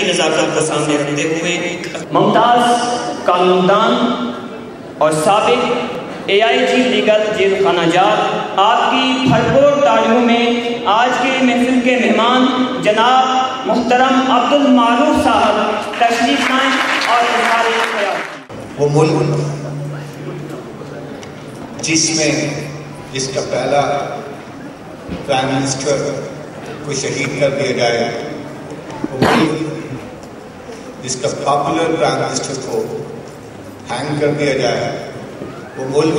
نزاکت کو سامنے رکھتے ہوئے ممتاز قانوندان اور سابق AIG لیگل جیل خانہ جات آپ کی بھرپور تعلیموں میں آج کے محفل کے مہمان جناب محترم عبد المعروف صاحب تشریف لائیں اور اظہار خیال۔ وہ ملک جس کا پہلا پرائم منسٹر کو شہید کر دیا جائے، وہ ملک جس کا پاپولر پرائم منسٹر کو ہینگ کر دیا جائے، وہ ملک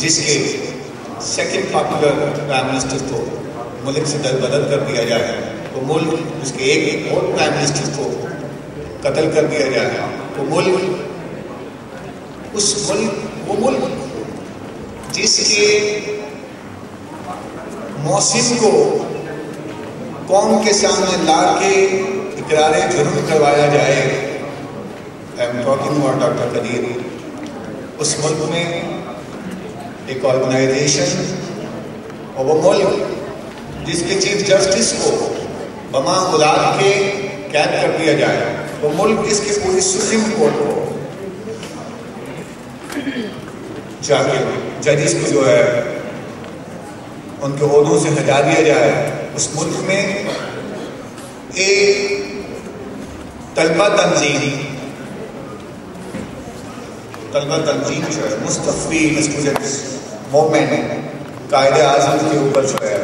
جس کے سیکنڈ پاپولر پرائم منسٹر کو ملک سے دربدر کر دیا جائے، وہ ملک جس کے ایک اور پرائم منسٹر کو قتل کر دیا جائے، وہ ملک جس کے موسم کو قوم کے سامنے لا کے اقرار جرم کروایا جائے، I am talking about doctor Qadeer, اس ملک میں ایک آرگنائزیشن اور وہ ملک جس کے چیف جسٹس کو بما اڑا کے قید کر دیا جائے، وہ ملک جس کے پوری سپریم کورٹ کو جا کے ججز کو جو ہے ان کے عہدوں سے ہٹا دیا جائے، اس ملک میں ایک طلبہ تنظیم جو ہے مستفی اسٹوڈنٹس موومنٹ قائد اعظم کے اوپر جو ہے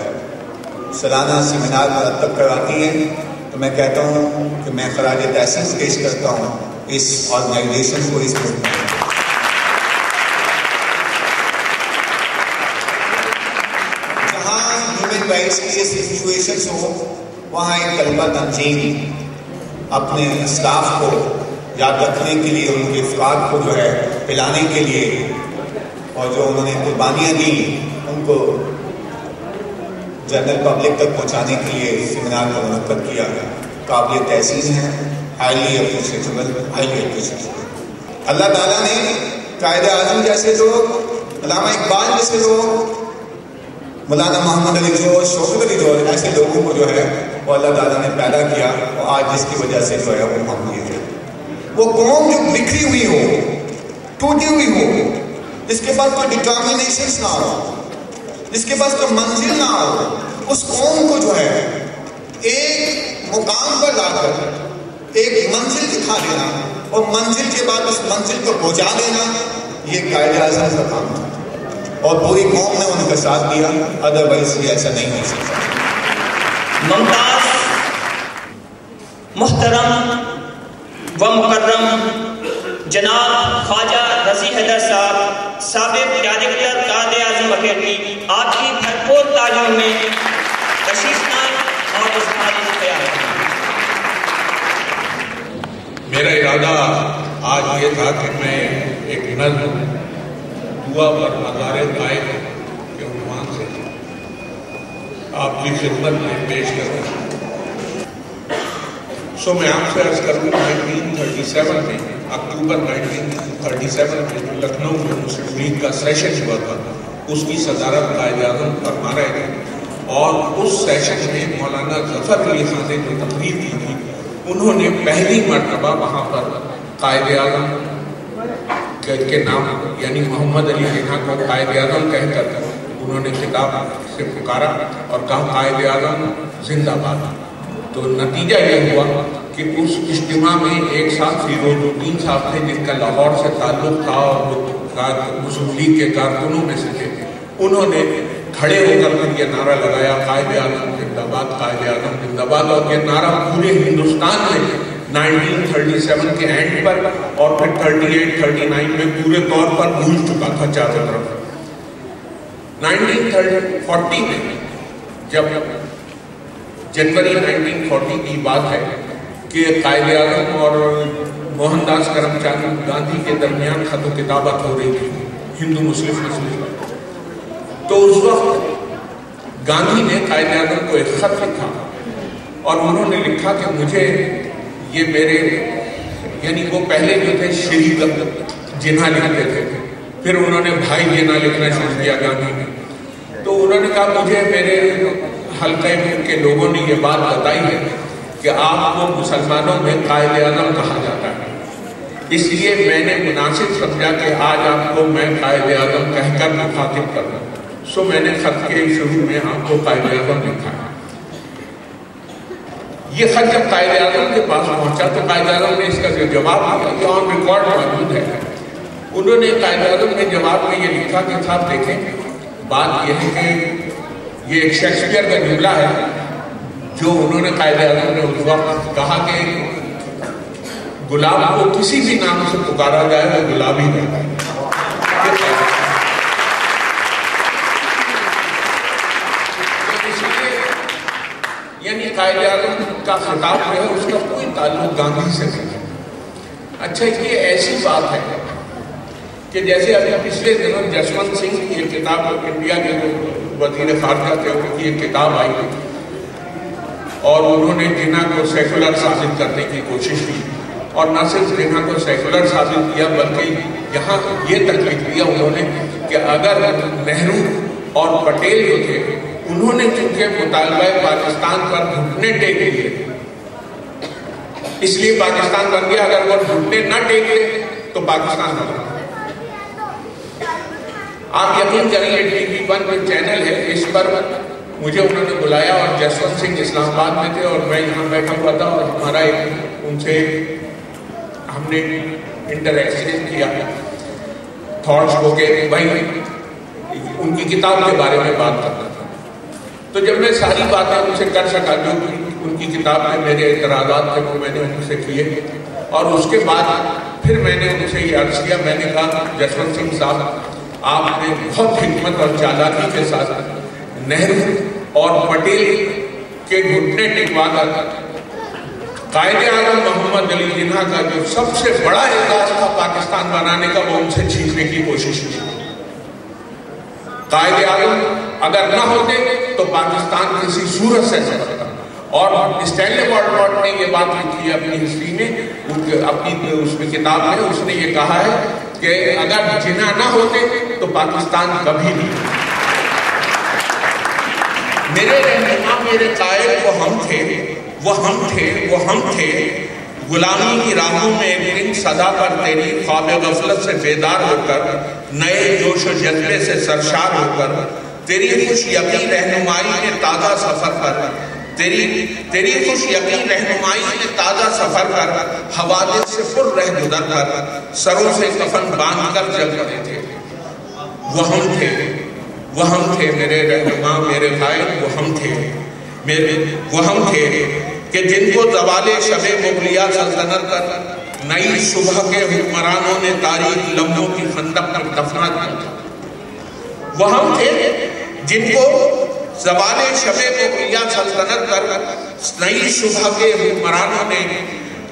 سالانہ سیمینار مرتب کرواتی ہے، تو میں کہتا ہوں کہ میں خراج تحسین پیش کرتا ہوں اس آرگنائزیشن کو، اس ملک میں کی سچویشنز ہو، وہاں ایک طلبہ تنظیم اپنے اسٹاف کو یاد رکھنے کے لیے، ان کے افراد کو جو ہے پلانے کے لیے، اور جو انہوں نے قربانیاں دی ان کو جنرل پبلک تک پہنچانے کے لیے سیمینار کو منعقد کیا، قابل تحسین ہے، ہائیلی اپریشیبل۔ اللہ تعالیٰ نے قائد اعظم جیسے لوگ، علامہ اقبال جیسے لوگ، مولانا محمد علی جوش، شوکت علی جوش، ایسے لوگوں کو جو ہے وہ اللہ تعالیٰ نے پیدا کیا، اور آج جس کی وجہ سے جو ہے وہ ہم یہ ہے، وہ قوم جو بکھری ہوئی ہو، ٹوٹی ہوئی ہو، جس کے پاس کوئی ڈٹرمنیشنز نہ ہو، جس کے پاس کوئی منزل نہ ہو، اس قوم کو جو ہے ایک مقام پر لا کر ایک منزل دکھا دینا، اور منزل کے بعد اس منزل کو پہنچا دینا، یہ قائد اعظم کا کام ہے، اور پوری قوم نے ان کا ساتھ دیا، ادروائز یہ ایسا نہیں ہو سکتا۔ ممتاز محترم و مکرم جناب خواجہ رضی حیدر صاحب، سابق ڈائریکٹر قائد اعظم اکیڈمی، آپ کی بھرپور تعلیم میں تشریف لائیں اور اظہار خیال۔ میرا ارادہ آج یہ تھا کہ میں ایک نظم دعا پر مزار طائف کے عنوان سے آپ کی خدمت میں پیش کروں۔ میں آپ سے عرض کروں 1937 میں، اکتوبر 1937 میں جو لکھنؤ میں مسلم لیگ کا سیشن ہوا تھا، اس کی صدارت قائد اعظم فرما رہے تھے، اور اس سیشن میں مولانا ظفر علی خان نے جو تقریر کی تھی، انہوں نے پہلی مرتبہ وہاں پر قائد اعظم کے نام یعنی محمد علی جناح کو قائد اعظم کہہ کر انہوں نے خطاب سے پکارا اور کہا قائد اعظم زندہ باد۔ تو نتیجہ یہ ہوا کہ اس اجتماع میں ایک ساتھ فیروز الدین صاحب تھے جن کا لاہور سے تعلق تھا اور وہ مسلم لیگ کے کارکنوں میں سے تھے، انہوں نے کھڑے ہو کر یہ نعرہ لگایا قائد اعظم زندہ باد، قائد اعظم زندہ باد، اور یہ نعرہ پورے ہندوستان میں 1937 کے اینڈ پر اور پھر 38-39 میں پورے طور پر گونج چکا تھا چاروں طرف۔ 1940 میں جب جنوری 1940 کی بات ہے کہ قائد اعظم اور موہن داس کرم چاند گاندھی کے درمیان خط و کتابت ہو رہی تھی ہندو مسلم، تو اس وقت گاندھی نے قائد اعظم کو ایک خط لکھا اور انہوں نے لکھا کہ مجھے یہ میرے یعنی وہ پہلے جو تھے شری جناح لکھتے تھے، پھر انہوں نے بھائی جناح لکھنا شروع کیا گاندھی نے، تو انہوں نے کہا مجھے میرے حلقے کے لوگوں نے یہ بات بتائی ہے کہ آپ کو مسلمانوں میں قائد اعظم کہا جاتا ہے، اس لیے میں نے مناسب سمجھا کہ آج آپ کو میں قائد اعظم کہہ کر مخاطب کروں، سو میں نے خط کے شروع میں آپ کو قائد اعظم لکھا ہے۔ یہ خط جب قائد اعظم کے پاس پہنچا تو قائد اعظم نے اس کا جو جواب دیا، یہ آن ریکارڈ موجود ہے، انہوں نے قائد اعظم نے جواب میں یہ لکھا کہ صاحب دیکھیں، بات یہ ہے کہ یہ ایک شیکسپیئر کا جملہ ہے جو انہوں نے قائد اعظم نے اس وقت کہا کہ گلاب کو کسی بھی نام سے پکارا جائے وہ گلاب ہی رہتا ہے۔ یعنی قائد اعظم کا خطاب جو ہے اس کا کوئی تعلق گاندھی سے نہیں ہے۔ اچھا، یہ ایسی بات ہے کہ جیسے ابھی پچھلے دنوں جسونت سنگھ کی ایک کتاب، انڈیا کے جو وزیر خارجہ تھے ان کی ایک کتاب آئی اور انہوں نے جناح کو سیکولر ثابت کرنے کی کوشش کی، اور نہ صرف جناح کو سیکولر ثابت کیا بلکہ یہاں یہ تک لکھ دیا انہوں نے کہ اگر نہرو اور پٹیل جو تھے انہوں نے چونکہ مطالبہ پاکستان پر گھٹنے ٹیک لیے اس لیے پاکستان بن گیا، اگر وہ گھٹنے نہ ٹیکے تو پاکستان نہ بن۔ آپ یقین کریں یہ TV1 جو چینل ہے اس پر مجھے انہوں نے بلایا اور جسونت سنگھ اسلام آباد میں تھے اور میں یہاں بیٹھا ہوا تھا اور ہمارا ان سے ہم نے انٹر ایکسچینج کیا تھاٹس ہو کے بھائی ان کی کتاب کے بارے میں بات کرنا تھا۔ تو جب میں ساری باتیں ان سے کر سکا جو ان کی کتاب میں میرے اعتراضات تھے وہ میں نے ان سے کیے، اور اس کے بعد پھر میں نے ان سے یہ عرض کیا، میں نے کہا جسونت سنگھ صاحب آپ نے بہت حکمت اور چالاکی کے ساتھ نہرو اور پٹیل کے گھٹنے ٹکوا کر قائد اعظم محمد علی جناح کا جو سب سے بڑا اعزاز تھا پاکستان بنانے کا وہ ان سے چھیننے کی کوشش کی۔ قائد اعظم اگر نہ ہوتے تو پاکستان کسی صورت سے نہ ہوتا، اور اسٹینلے والڈمورٹ نے یہ بات لکھی ہے اپنی ہسٹری میں، اپنی اس میں کتاب میں اس نے یہ کہا ہے کہ اگر جناح نہ ہوتے تو پاکستان کبھی نہیں۔ میرے رہنما میرے قائد وہ ہم تھے، غلامی کی راہوں میں ایک دن صدا پر تیری خواب غفلت سے بیدار ہو کر، نئے جوش و جذبے سے سرشار ہو کر، تیری خوش یقین رہنمائی نے تازہ سفر پر تیری خوش یقین رہنمائی نے تازہ سفر پر حوادث سے پر رہ گزر کر سروں سے کفن باندھ کر چل پڑے تھے۔ وہ ہم تھے میرے رہنما میرے قائد، وہ ہم تھے کہ جن کو زوال شب مغلیہ سلطنت پر نئی صبح کے حکمرانوں نے تاریخ لمحوں کی خندق پر دفنا کیا۔ وہ ہم تھے جن کو زوال شب مغلیہ سلطنت پر نئی صبح کے حکمرانوں نے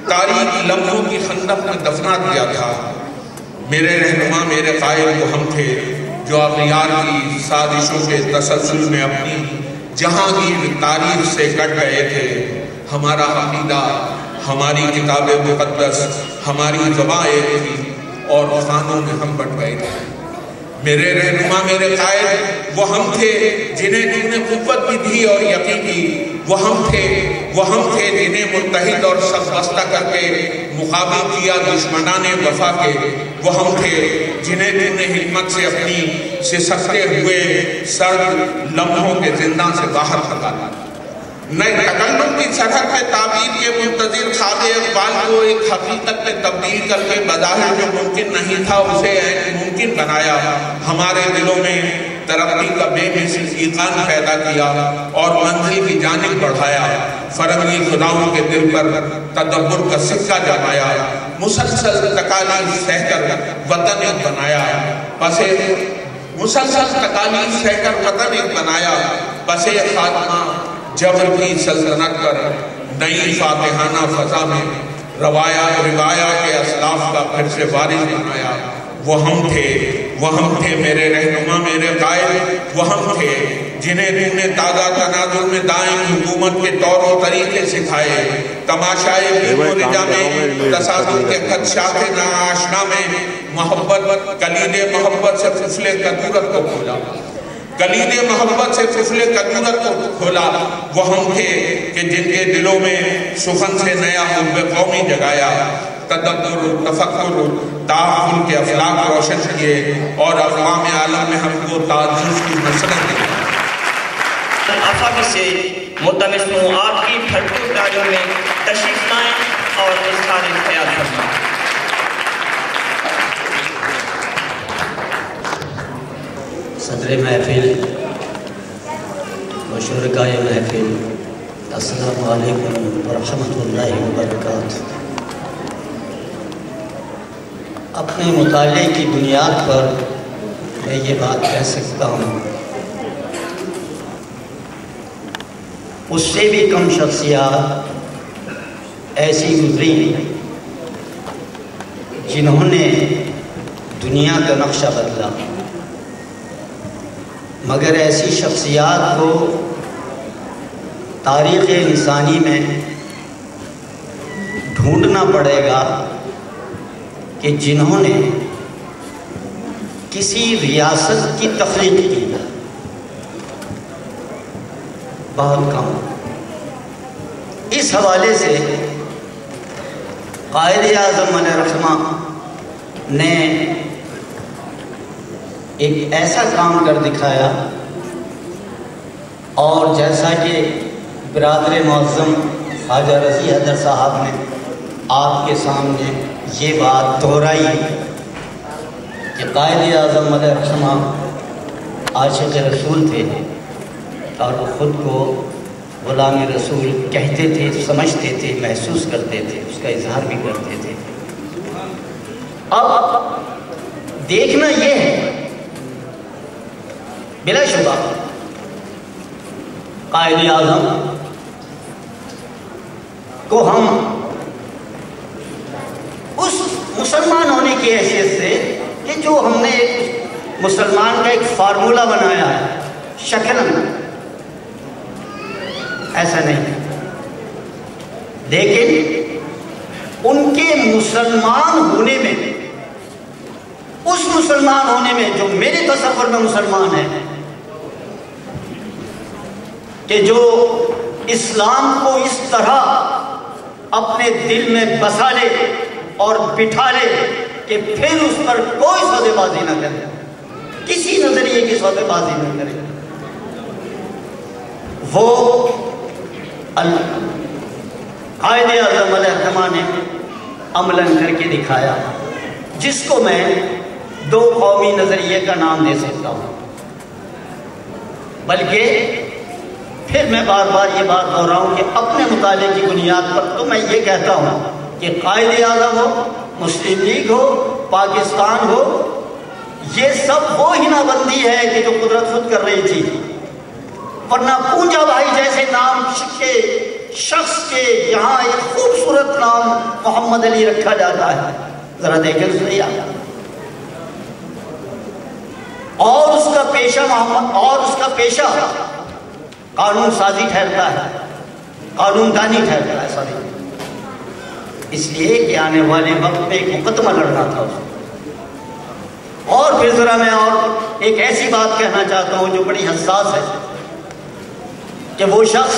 تاریخ لمحوں کی خندق میں دفنا دیا تھا۔ میرے رہنما میرے قائد وہ ہم تھے جو اغیار کی سازشوں کے تسلسل میں اپنی جہانگیر تاریخ سے کٹ گئے تھے۔ ہمارا عقیدہ، ہماری کتاب مقدس، ہماری زبان ایک تھی اور خانوں میں ہم بٹ گئے تھے۔ میرے رہنما میرے قائد وہ ہم تھے جنہیں تم نے قوت بھی دی اور یقین دی، وہ ہم تھے جنہیں متحد اور سب بستہ کر کے مقابل کیا دشمنان وفا کے، وہ ہم تھے جنہیں تم نے حکمت سے اپنی سسکتے ہوئے سرد لمحوں کے زندہ سے باہر نکالا۔ نئے تکلم کی سرحد پہ تعبیر کے منتظر خواب اقبال کو ایک حقیقت میں تبدیل کر کے بظاہر جو ممکن نہیں تھا اسے ممکن بنایا، ہمارے دلوں میں ترقی کا بے مثل ایقان پیدا کیا اور منزل کی جانب بڑھایا، فرنگی خداؤں کے دل پر تدبر کا سکہ جمایا، مسلسل تکالیف سہ کر وطن ایک بنایا، پسے خاتمہ جبر کی سلطنت پر نئی فاتحانہ فضا میں روایا کے اسلاف کا پھر سے وارث بنایا۔ وہ ہم تھے میرے رہنما میرے قائد، وہ ہم تھے جنہیں تم نے تازہ تناظر میں دائیں حکومت کے طور و طریقے سکھائے، تماشائے بیم و رجا میں تصادم کے خدشات ناآشنا میں محبت کلید محبت سے فصل کدورت کو کھولا، کلید محبت سے قفل کدورت کو کھولا، وہ ہم تھے کہ جن کے دلوں میں سخن سے نیا حب قومی جگایا، تدبر، تفکر، تعاون کے افلاک روشن کیے اور اقوام عالم میں ہم کو تعزز کی مسلط دی۔ آفاقی سے ملتمس ہوں آپ کی بھرپور تالیوں میں تشریف لائیں اور اظہار خیال فرمائیں۔ صدر محفل و شرکائے محفل، السلام علیکم ورحمۃ اللہ وبرکاتہ۔ اپنے مطالعے کی بنیاد پر میں یہ بات کہہ سکتا ہوں، اس سے بھی کم شخصیات ایسی گزری جنہوں نے دنیا کا نقشہ بدلا، مگر ایسی شخصیات کو تاریخ انسانی میں ڈھونڈنا پڑے گا کہ جنہوں نے کسی ریاست کی تخلیق کی، بہت کم۔ اس حوالے سے قائد اعظم علیہ الرحمہ نے ایک ایسا کام کر دکھایا، اور جیسا کہ برادر معظم خواجہ رضی حیدر صاحب نے آپ کے سامنے یہ بات دہرائی کہ قائد اعظم علیہ الرحمہ عاشق رسول تھے اور وہ خود کو غلام رسول کہتے تھے، سمجھتے تھے، محسوس کرتے تھے، اس کا اظہار بھی کرتے تھے۔ اب دیکھنا یہ ہے، بلا شبہ قائد اعظم کو ہم اس مسلمان ہونے کی حیثیت سے کہ جو ہم نے مسلمان کا ایک فارمولہ بنایا ہے، شکلاً ایسا نہیں، لیکن ان کے مسلمان ہونے میں، اس مسلمان ہونے میں جو میرے تصور میں مسلمان ہے، کہ جو اسلام کو اس طرح اپنے دل میں بسا لے اور بٹھا لے کہ پھر اس پر کوئی سودے بازی نہ کرے، کسی نظریے کی سودے بازی نہ کرے، وہ قائد اعظم علیہ الرحمہ نے عملاً کر کے دکھایا، جس کو میں دو قومی نظریے کا نام دے سکتا ہوں۔ بلکہ پھر میں بار بار یہ بات دہراؤں کہ اپنے مطالعے کی بنیاد پر تو میں یہ کہتا ہوں کہ قائد اعظم ہو، مسلم لیگ ہو، پاکستان ہو، یہ سب وہ ہنا بندی ہے کہ جو قدرت خود کر رہی تھی، ورنہ پونجا بھائی جیسے نام کے شخص کے یہاں ایک خوبصورت نام محمد علی رکھا جاتا ہے، ذرا دیکھیں صحیح آپ، اور اس کا پیشہ محمد، اور اس کا پیشہ قانون سازی ٹھہرتا ہے، قانون دانی ٹھہرتا ہے، سوری، اس لیے کہ آنے والے وقت میں ایک مقدمہ لڑنا تھا اس کو۔ اور پھر ذرا میں اور ایک ایسی بات کہنا چاہتا ہوں جو بڑی حساس ہے، کہ وہ شخص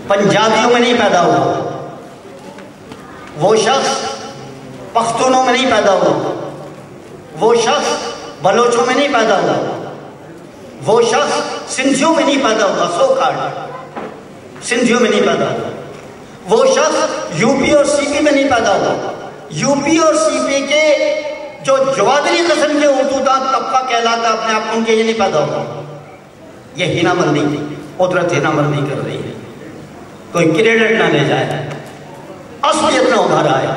پنجابیوں میں نہیں پیدا ہوا، وہ شخص پختونوں میں نہیں پیدا ہوا، وہ شخص بلوچوں میں نہیں پیدا ہوا، وہ شخص سندھیوں میں نہیں پیدا ہوا، سو کارڈ سندھیوں میں نہیں پیدا ہوا، وہ شخص یو پی اور سی پی میں نہیں پیدا ہوا، یو پی اور سی پی کے جو جوادری قسم کے اردو دان طبقہ کہلاتا اپنے آپ ان کے یہ نہیں پیدا ہوا۔ یہ ہنا بندی، قدرت ہنا بندی کر رہی ہے، کوئی کریڈٹ نہ لے جائے، اصلیت نہ ابھر آئے۔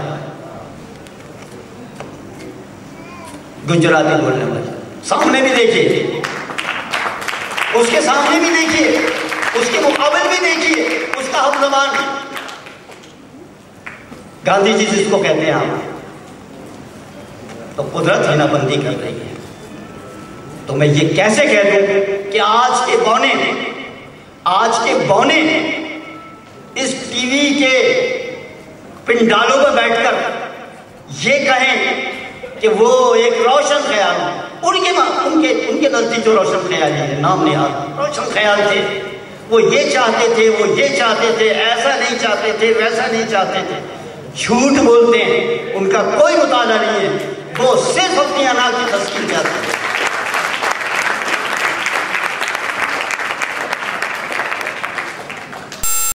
گجراتی بولنے والے سامنے بھی دیکھیے، اس کے سامنے بھی دیکھیے، اس کے مقابل بھی دیکھیے، اس کا ہم زبان گاندھی جی جس کو کہتے ہیں آپ، تو قدرت ہنا بندی کر رہی ہے۔ تو میں یہ کیسے کہہ دوں کہ آج کے بونے اس ٹی وی کے پنڈالوں پر بیٹھ کر یہ کہیں کہ وہ ایک روشن خیال ہے، ان کے نزدیک جو روشن خیالی ہے، نام نہاد روشن خیال تھے، وہ یہ چاہتے تھے، وہ یہ چاہتے تھے، ایسا نہیں چاہتے تھے، ویسا نہیں چاہتے تھے، جھوٹ بولتے ہیں، ان کا کوئی مطالعہ نہیں ہے، وہ صرف اپنی انا کی تسکین کرتے ہیں۔